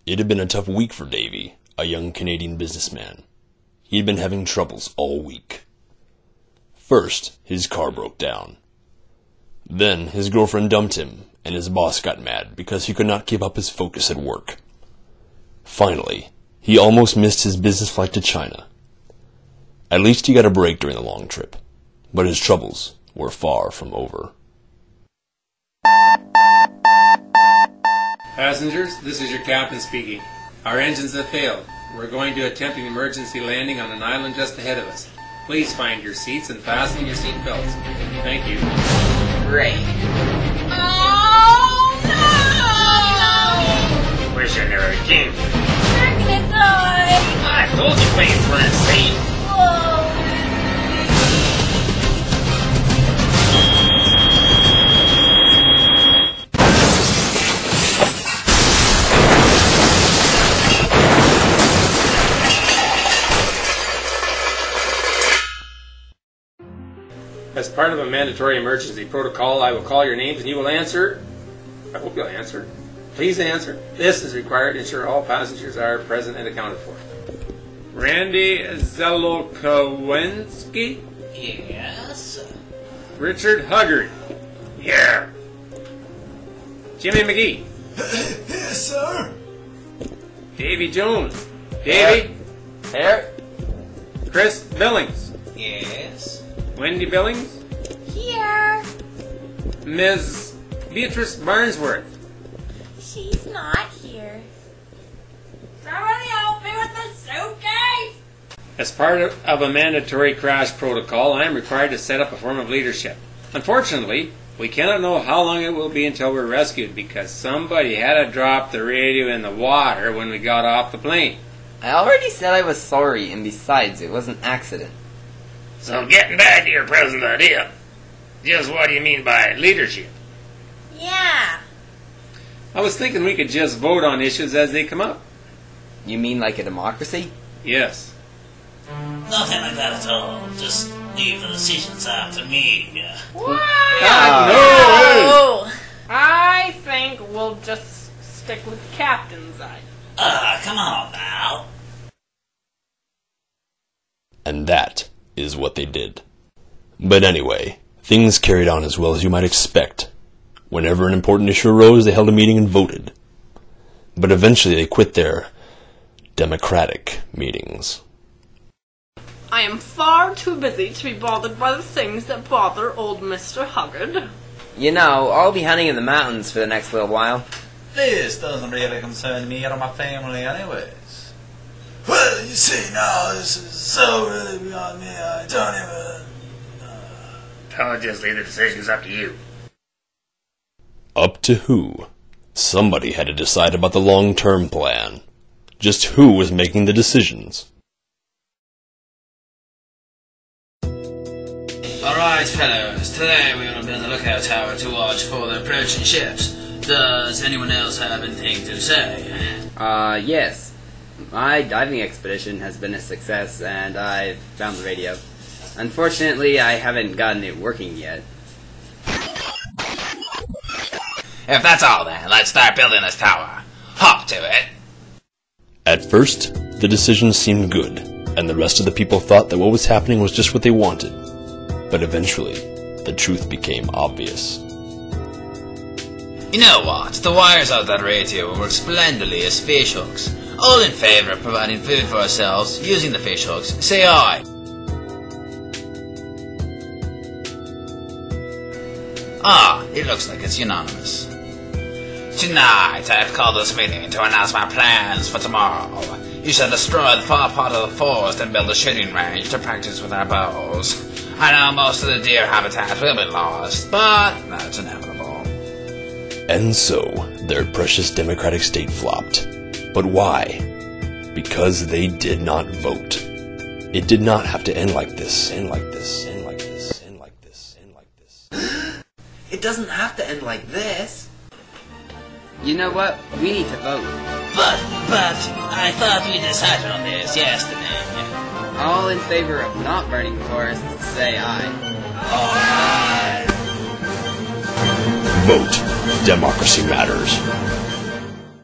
It had been a tough week for Davey, a young Canadian businessman. He'd been having troubles all week. First, his car broke down. Then, his girlfriend dumped him, and his boss got mad because he could not keep up his focus at work. Finally, he almost missed his business flight to China. At least he got a break during the long trip, but his troubles were far from over. Passengers, this is your captain speaking. Our engines have failed. We're going to attempt an emergency landing on an island just ahead of us. Please find your seats and fasten your seat belts. Thank you. Great. Oh, no! Wish I never came. We're gonna die! I told you planes weren't safe. Whoa! As part of a mandatory emergency protocol, I will call your names and you will answer. I hope you'll answer. Please answer. This is required to ensure all passengers are present and accounted for. Randy Zelokowski? Yes? Richard Huggard? Here. Jimmy McGee? Yes, sir. Davey Jones? Davey? Here? Chris Billings? Yes. Wendy Billings? Here! Ms. Beatrice Barnsworth? She's not here. Somebody help me with the suitcase! As part of a mandatory crash protocol, I am required to set up a form of leadership. Unfortunately, we cannot know how long it will be until we're rescued because somebody had to drop the radio in the water when we got off the plane. I already said I was sorry, and besides, it was an accident. So getting back to your present idea, just what do you mean by leadership? Yeah. I was thinking we could just vote on issues as they come up. You mean like a democracy? Yes. Nothing like that at all. Just leave the decisions up to me. What? No! I think we'll just stick with the captain's idea. Come on now. And that is what they did. But anyway, things carried on as well as you might expect. Whenever an important issue arose, they held a meeting and voted. But eventually they quit their democratic meetings. I am far too busy to be bothered by the things that bother old Mr. Huggard. You know, I'll be hunting in the mountains for the next little while. This doesn't really concern me or my family anyways. Well, you see now, this is so really beyond me, I don't even... I'll just leave the decisions up to you. Up to who? Somebody had to decide about the long-term plan. Just who was making the decisions? Alright, fellows. Today we're going to be on the lookout tower to watch for the approaching ships. Does anyone else have anything to say? Yes. My diving expedition has been a success, and I've found the radio. Unfortunately, I haven't gotten it working yet. If that's all then, let's start building this tower. Hop to it. At first, the decision seemed good, and the rest of the people thought that what was happening was just what they wanted. But eventually, the truth became obvious. You know what? The wires of that radio work splendidly as fish hooks. All in favor of providing food for ourselves using the fish hooks. Say aye. Ah, it looks like it's unanimous. Tonight, I've called this meeting to announce my plans for tomorrow. You shall destroy the far part of the forest and build a shooting range to practice with our bows. I know most of the deer habitat will be lost, but that's inevitable. And so, their precious democratic state flopped. But why? Because they did not vote. It did not have to end like this, end like this, end like this, end like this, end like this. It doesn't have to end like this. You know what? We need to vote. But, I thought we decided on this yesterday. All in favor of not burning the forest, say aye. Vote. Democracy matters.